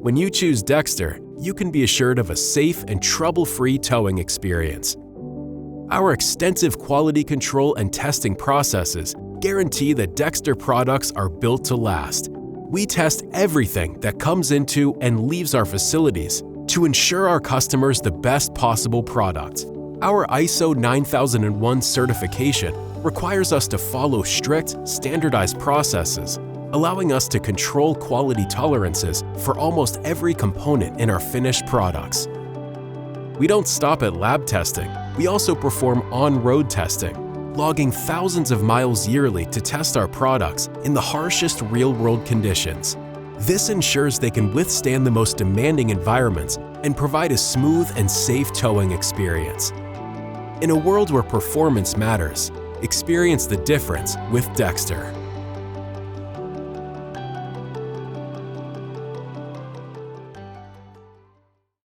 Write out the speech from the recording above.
When you choose Dexter, you can be assured of a safe and trouble-free towing experience. Our extensive quality control and testing processes guarantee that Dexter products are built to last. We test everything that comes into and leaves our facilities to ensure our customers the best possible product. Our ISO 9001 certification requires us to follow strict, standardized processes, allowing us to control quality tolerances for almost every component in our finished products. We don't stop at lab testing. We also perform on-road testing, logging thousands of miles yearly to test our products in the harshest real-world conditions. This ensures they can withstand the most demanding environments and provide a smooth and safe towing experience. In a world where performance matters, experience the difference with Dexter.